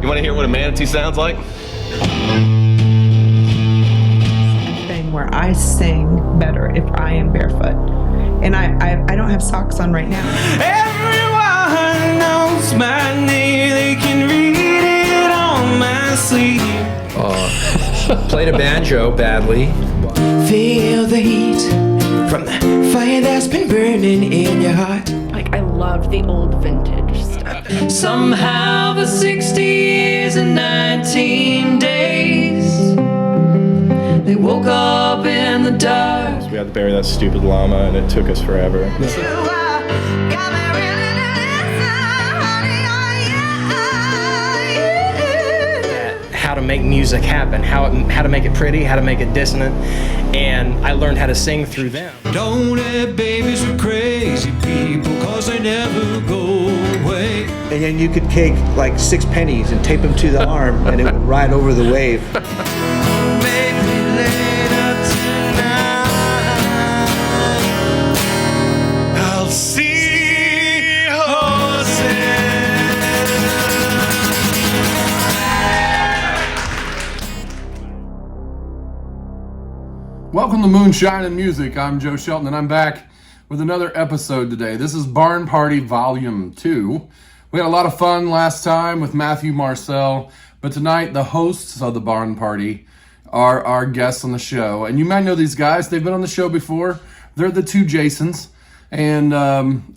You want to hear what a manatee sounds like? Thing where I sing better if I am barefoot. And I don't have socks on right now. Everyone knows my name, they can read it on my sleeve. Played a banjo badly. Feel the heat from the fire that's been burning in your heart. Like, I love the old vintage stuff. Somehow the 60 years and 19 days, they woke up in the dark. We had to bury that stupid llama, and it took us forever. How to make music happen, how to make it pretty, how to make it dissonant, and I learned how to sing through them. Don't have babies with crazy people, cause they never go away. And then you could take like 6 pennies and tape them to the arm, and it would ride over the wave. Welcome to Moonshine and Music. I'm Joe Shelton, and I'm back with another episode today. This is Barn Party Volume 2. We had a lot of fun last time with Matthew Marcel, but tonight the hosts of the Barn Party are our guests on the show. And you might know these guys. They've been on the show before. They're the two Jasons. And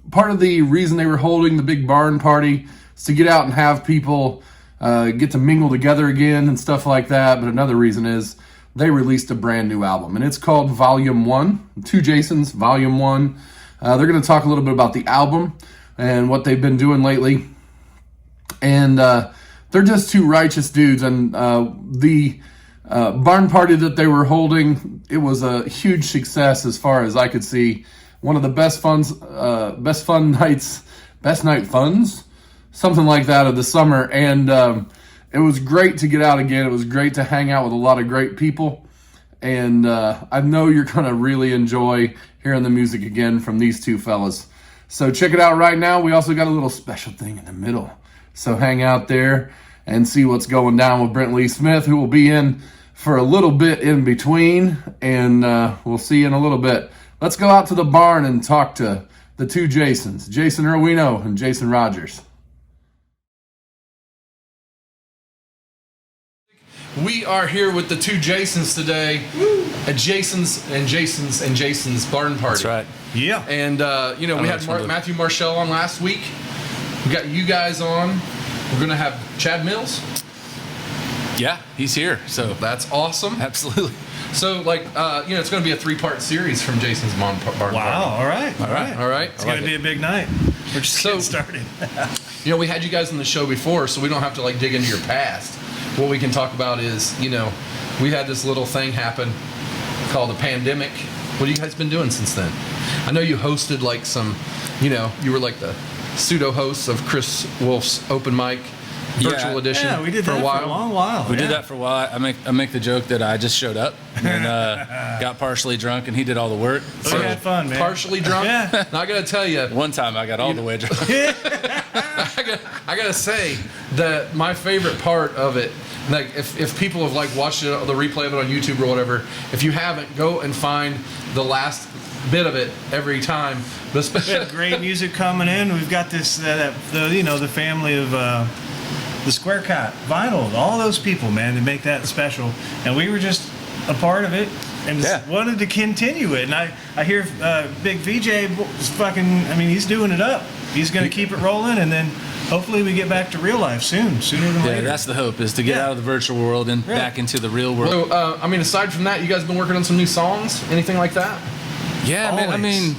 part of the reason they were holding the big barn party is to get out and have people get to mingle together again and stuff like that. But another reason is they released a brand new album, and it's called Volume 1, Two Jasons, Volume 1. They're going to talk a little bit about the album and what they've been doing lately. And they're just two righteous dudes, and the barn party that they were holding, it was a huge success as far as I could see. One of the best night funds, something like that of the summer, and it was great to get out again. It was great to hang out with a lot of great people. And I know you're going to really enjoy hearing the music again from these two fellas. So check it out right now. We also got a little special thing in the middle. So hang out there and see what's going down with Brent Lee Smith, who will be in for a little bit in between. And we'll see you in a little bit. Let's go out to the barn and talk to the two Jasons, Jason Irwino and Jason Rogers. We are here with the two Jasons today. Jason's Barn Party. That's right. Yeah. And, we had Matthew Marshall on last week. We got you guys on. We're going to have Chad Mills. Yeah, he's here. So that's awesome. Absolutely. So, it's going to be a 3-part series from Jason's Barn Party. Wow. All right. It's going to be a big night. We're just getting started. We had you guys on the show before, so we don't have to, dig into your past. What we can talk about is, we had this little thing happen called a pandemic. What have you guys been doing since then? I know you hosted some, you were like the pseudo hosts of Chris Wolf's open mic virtual edition. Yeah, we did that for a long while. We did that for a while. I make the joke that I just showed up and got partially drunk, and he did all the work. So we had fun, man. Partially drunk? Yeah. Now, I got to tell you. One time I got all the way drunk. I got to say that my favorite part of it, if people have watched the replay of it on YouTube or whatever, if you haven't, go and find the last bit of it every time. We had great music coming in. We've got this, the family of the Square Cut, Vinyl, all those people, man, to make that special. And we were just a part of it and just wanted to continue it. And I hear Big VJ is he's doing it up. He's going to keep it rolling, and then hopefully we get back to real life sooner than later. Yeah, that's the hope, is to get out of the virtual world and back into the real world. So, aside from that, you guys been working on some new songs? Anything like that? Yeah, Always. man.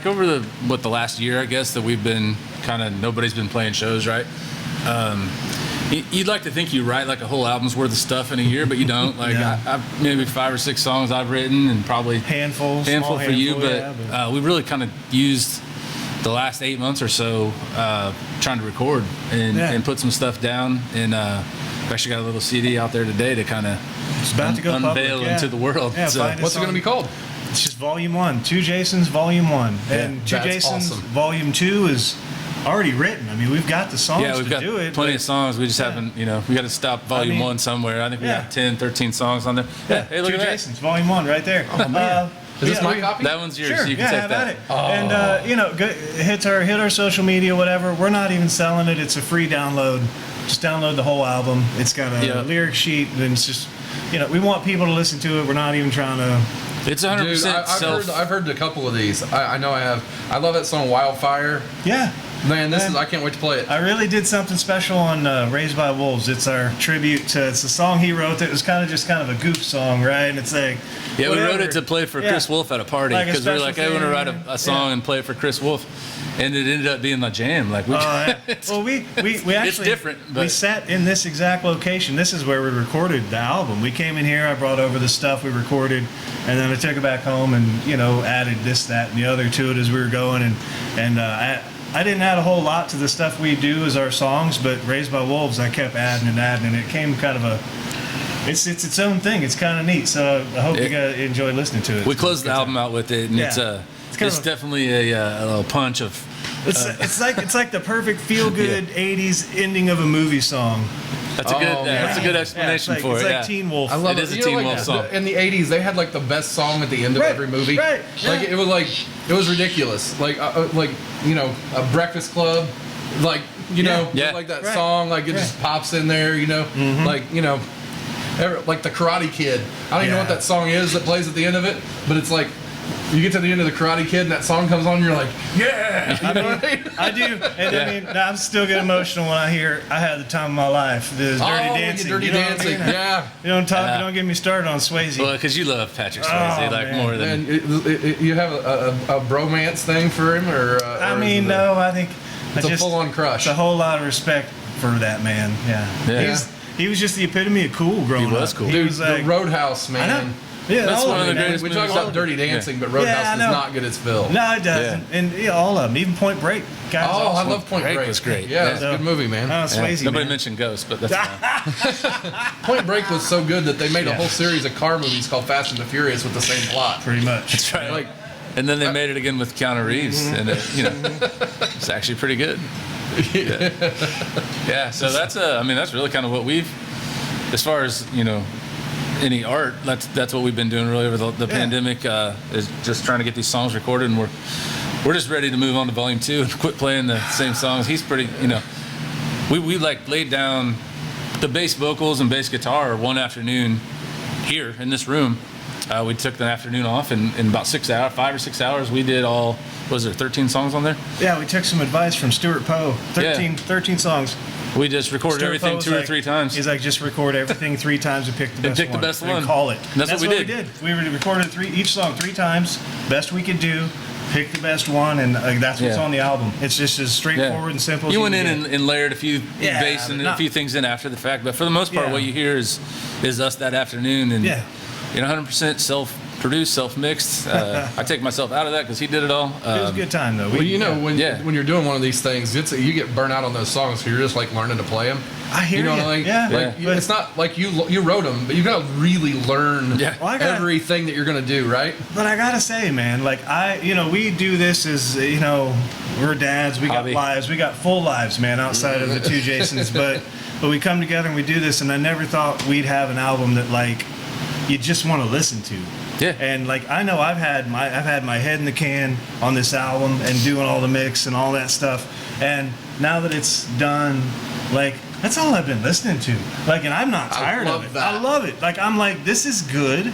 Over the last year, I guess, that we've been nobody's been playing shows, right? You'd like to think you write a whole album's worth of stuff in a year, but you don't. I've maybe 5 or 6 songs I've written, and probably handful for you. But we really kind of used the last 8 months or so trying to record and put some stuff down. And we've actually got a little CD out there today to kind of unveil into the world. Yeah, so what's it going to be called? It's just Volume 1, Two Jasons, Volume 1. And Two Jasons, awesome. Volume 2 is already written. I mean, we've got the songs Yeah, we've to got do it. plenty but- of songs. We just haven't, we got to stop volume 1 somewhere. I think we yeah. got 10, 13 songs on there. Yeah, hey, look Two at that. Jasons, volume 1 right there. Oh, man. Is this my copy? That one's yours. Sure, So you can take have that. at it. And hit our social media, whatever. We're not even selling it. It's a free download. Just download the whole album. It's got a lyric sheet, and it's just, we want people to listen to it. We're not even trying to. It's 100% Dude, self. I've heard a couple of these. I know I have. I love that song Wildfire. Yeah. Man, I can't wait to play it. I really did something special on Raised by Wolves. It's our tribute to, it's a song he wrote that was kind of a goof song, right? And it's like, Yeah, we whatever. wrote it to play for Chris Wolf at a party Like a because we were like, special hey, we want to thing, write a song and play it for Chris Wolf, and it ended up being a jam. Like we, Well, we actually it's different. But we sat in this exact location. This is where we recorded the album. We came in here. I brought over the stuff we recorded, and then I took it back home and added this, that, and the other to it as we were going. And I didn't add a whole lot to the stuff we do as our songs, but Raised by Wolves, I kept adding, and it came kind of it's its own thing. It's kind of neat. So I hope you guys enjoy listening to it. we closed the album out with it, and Yeah. it's definitely a little punch of. It's like the perfect feel good '80s ending of a movie song. That's a good explanation for it's it. like Teen Wolf. I love It is a Teen Wolf song. In the '80s, they had like the best song at the end of every movie. Right. Like it was ridiculous. Like a Breakfast Club, like like that song. Like it just pops in there. Like like the Karate Kid. I don't even know what that song is that plays at the end of it, but it's like. You get to the end of the Karate Kid and that song comes on and you're like, yeah! I do. And I mean, I still get emotional when I hear I had the time of my life. This Dirty Dancing. Dirty Dancing, yeah. Don't get me started on Swayze. Well, because you love Patrick Swayze more than. Man, you have a bromance thing for him? No, I think. It's a full-on crush. It's a whole lot of respect for that man, yeah. He was just the epitome of cool growing up. He was cool. Dude, was like, the Roadhouse, man. I know. Yeah, That's one of the man. greatest We movies. talk about Dirty Dancing, but Roadhouse does not get its fill. No, it doesn't. And all of them, even Point Break. Guys, I love Point Break. was great. Yeah, it's a good movie, man. Swayze, Nobody man. mentioned Ghost, but that's fine. Point Break was so good that they made a whole series of car movies called Fast and the Furious with the same plot. Pretty much. That's right. And then they made it again with Keanu Reeves, and it's actually pretty good. Yeah. So that's really kind of what we've, as far as any art, that's what we've been doing really over the pandemic, is just trying to get these songs recorded, and we're just ready to move on to volume 2 and quit playing the same songs. He's pretty, we laid down the bass vocals and bass guitar one afternoon here in this room. We took the afternoon off, and in about 5 or 6 hours, we did all, was there 13 songs on there? Yeah, we took some advice from Stuart Poe. 13 songs. We just recorded Stuart everything Poe's 2 or 3 times. He's like, just record everything 3 times and pick the best one. pick the best one. And call it. And that's what we did. We recorded each song 3 times, best we could do, pick the best one, and that's what's on the album. It's just as straightforward and simple as you went in and layered a few bass and but a few things in after the fact, but for the most part, what you hear is us that afternoon, and 100% self-produced, self-mixed. I take myself out of that because he did it all. It was a good time, though. When you're doing one of these things, you get burnt out on those songs, so you're just like learning to play them. I hear you. It's not like you wrote them, but you got to really learn everything that you're going to do, right? But I gotta say, man, like we do this as we're dads, we got lives, we got full lives, man, outside of the 2 Jasons. But we come together and we do this, and I never thought we'd have an album that you just want to listen to. Yeah. And I know I've had my head in the can on this album and doing all the mix and all that stuff. And now that it's done, that's all I've been listening to. And I'm not tired of it. I love it. I'm like, this is good.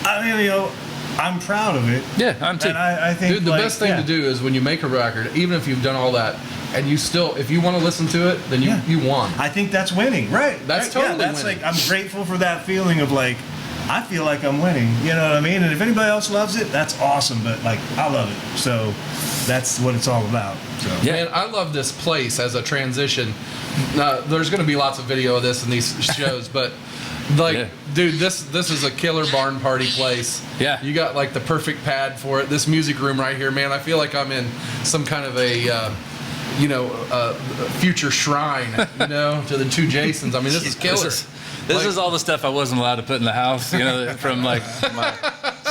I'm proud of it. Yeah, I'm too. And I think, dude, the best thing to do is when you make a record, even if you've done all that, and you still, if you want to listen to it, then you won. I think that's winning, right? That's totally that's winning. I'm grateful for that feeling of I feel like I'm winning. You know what I mean? And if anybody else loves it, that's awesome. But I love it. So that's what it's all about. So. Man, I love this place as a transition. There's going to be lots of video of this in these shows, but dude, this is a killer barn party place. Yeah. You got the perfect pad for it. This music room right here, man, I feel like I'm in some kind of a future shrine, to the 2 Jasons. I mean, this is killer. This is all the stuff I wasn't allowed to put in the house, from my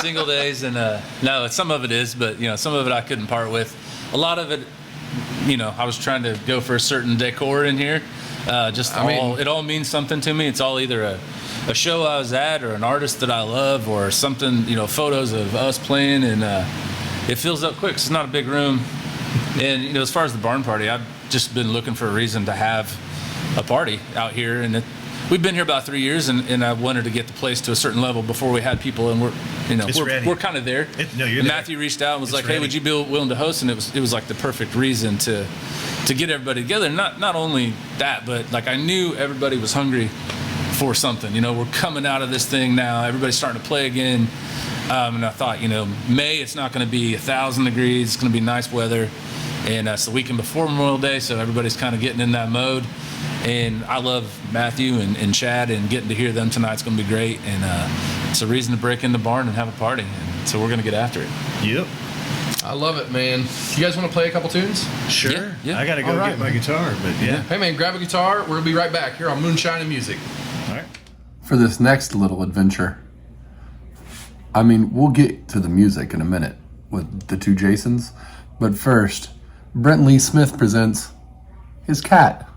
single days. And no, some of it is, but some of it I couldn't part with. A lot of it I was trying to go for a certain decor in here. It all means something to me. It's all either a show I was at or an artist that I love or something, photos of us playing, and it fills up quick. It's not a big room. And, as far as the barn party, I've just been looking for a reason to have a party out here. And we've been here about 3 years, and I wanted to get the place to a certain level before we had people, and we're kind of there. Matthew reached out and was hey, would you be willing to host? And it was like the perfect reason to get everybody together. Not only that, but I knew everybody was hungry for something. We're coming out of this thing now. Everybody's starting to play again. And I thought, May, it's not going to be 1,000 degrees. It's going to be nice weather. And it's the weekend before Memorial Day, so everybody's kind of getting in that mode. And I love Matthew and Chad, and getting to hear them tonight's going to be great. And it's a reason to break in the barn and have a party. And so we're going to get after it. Yep. I love it, man. You guys want to play a couple tunes? Sure. Yeah. I got to go get my guitar, but yeah. Hey, man, grab a guitar. We're going to be right back here on Moonshine and Music. All right. For this next little adventure, we'll get to the music in a minute with the two Jasons. But first, Brent Lee Smith presents his cat.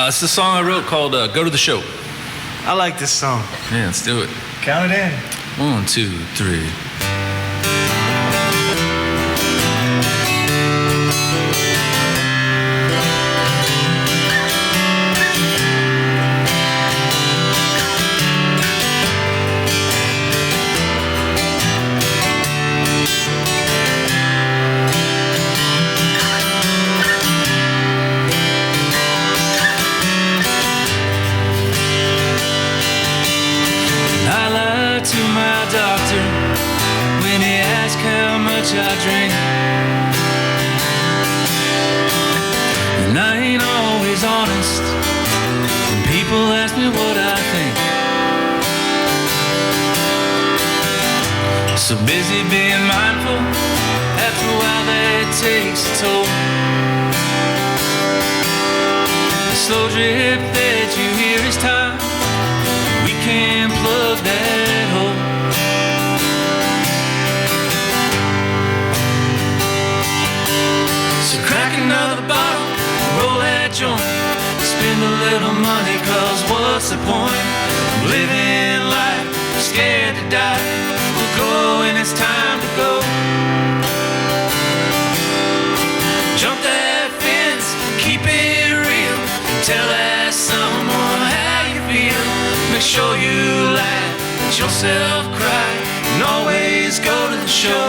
It's the song I wrote called Go to the Show. I like this song. Yeah, let's do it. Count it in. 1, 2, 3. I drink, and I ain't always honest when people ask me what I think. So busy being mindful, after a while that takes a toll. The slow drip that you hear is time, we can't plug that hole. little money, cause what's the point? Living life, scared to die. We'll go when it's time to go. Jump that fence, keep it real. Tell that someone how you feel. Make sure you laugh, let yourself cry, and always go to the show.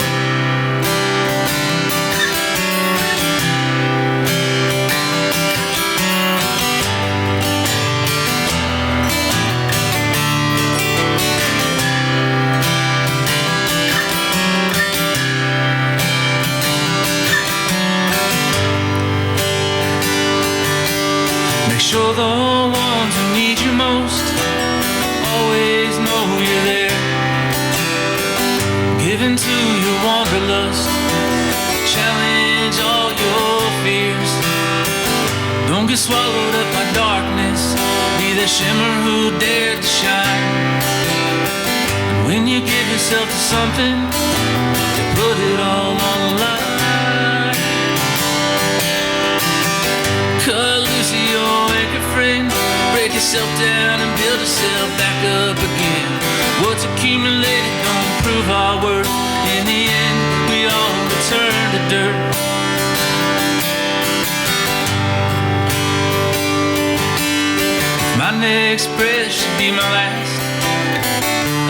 Sure the ones who need you most always know you're there. Give into your wanderlust, challenge all your fears. Don't get swallowed up by darkness, be the shimmer who dared to shine. And when you give yourself to something, you put it all on the line. Cut loose of your anchor friend, break yourself down and build yourself back up again. What's accumulated don't prove our worth. In the end, we all return to dirt. My next breath should be my last.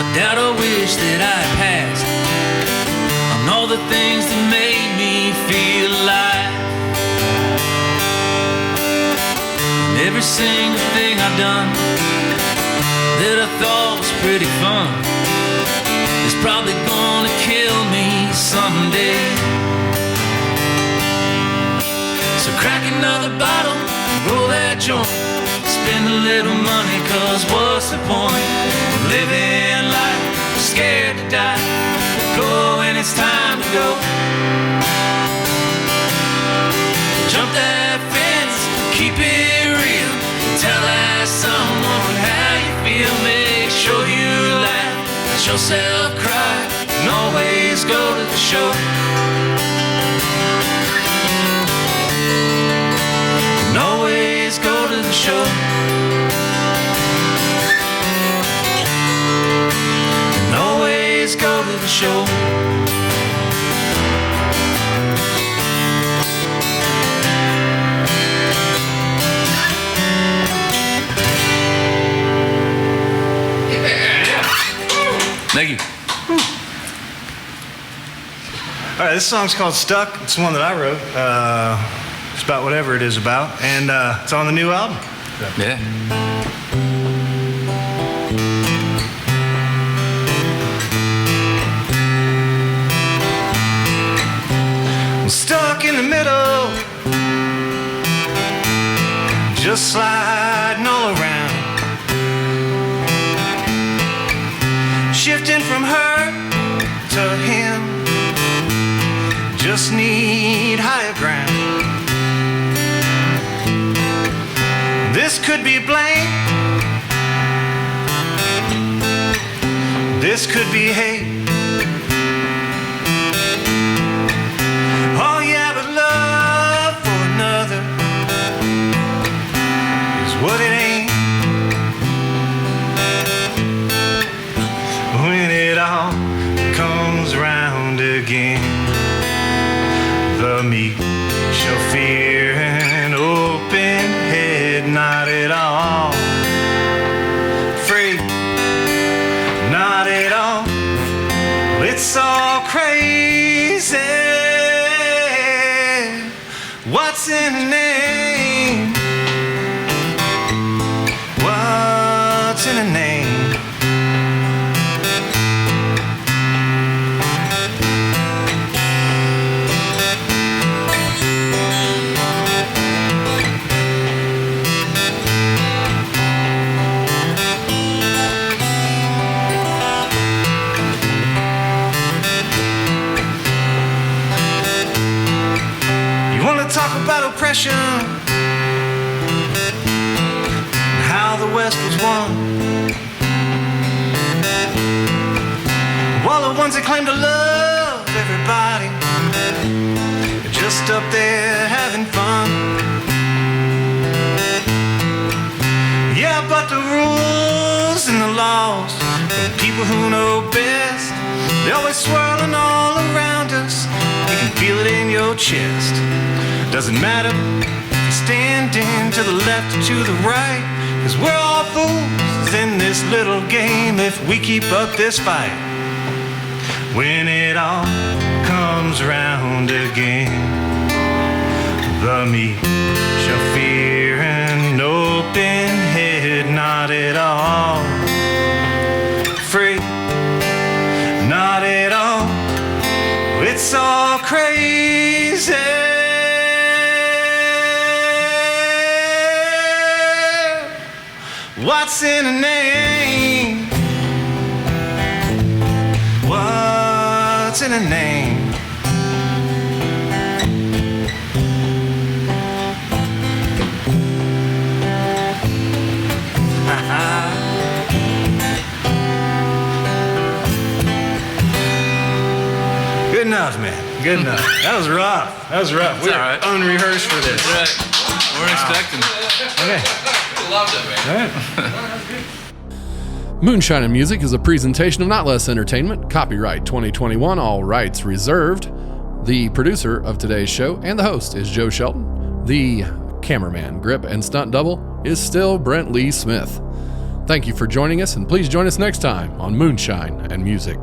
I doubt or wish that I had passed on all the things that made me feel alive. Every single thing I've done that I thought was pretty fun is probably gonna kill me someday. So crack another bottle, roll that joint, spend a little money, cause what's the point? Living life, scared to die, go when it's time to go. Jump that fence, keep it real. Tell that someone how you feel. Make sure you laugh, let yourself cry, and always go to the show. And always go to the show. And always go to the show. Thank you. All right, this song's called Stuck. It's one that I wrote. It's about whatever it is about, and it's on the new album. Yeah. I'm stuck in the middle, just sliding all around, shifting from her to him, just need higher ground. This could be blame, this could be hate. Oh yeah, but love for another is what it ain't. When it all comes round again, the meek shall fear an open head, not at all free, not at all. It's all crazy. What's in a name? What's in a name? Talk about oppression, how the West was won. While the ones that claim to love everybody are just up there having fun. people who know best. They're always swirling all around us. You can feel it in your chest. Doesn't matter if you're standing to the left or to the right, 'cause we're all fools in this little game if we keep up this fight. When it all comes round again, the meek shall fear an open head, not at all free, not at all. It's all crazy. What's in a name? What's in a name? Good enough, man. Good enough. That was rough. That was rough. We're all right. unrehearsed for this. Right. We're expecting. Okay. Loved it, man. Moonshine and Music is a presentation of Notlehs Entertainment. Copyright 2021, all rights reserved. The producer of today's show and the host is Joe Shelton. The cameraman, grip, and stunt double is still Brent Lee Smith. Thank you for joining us, and please join us next time on Moonshine and Music.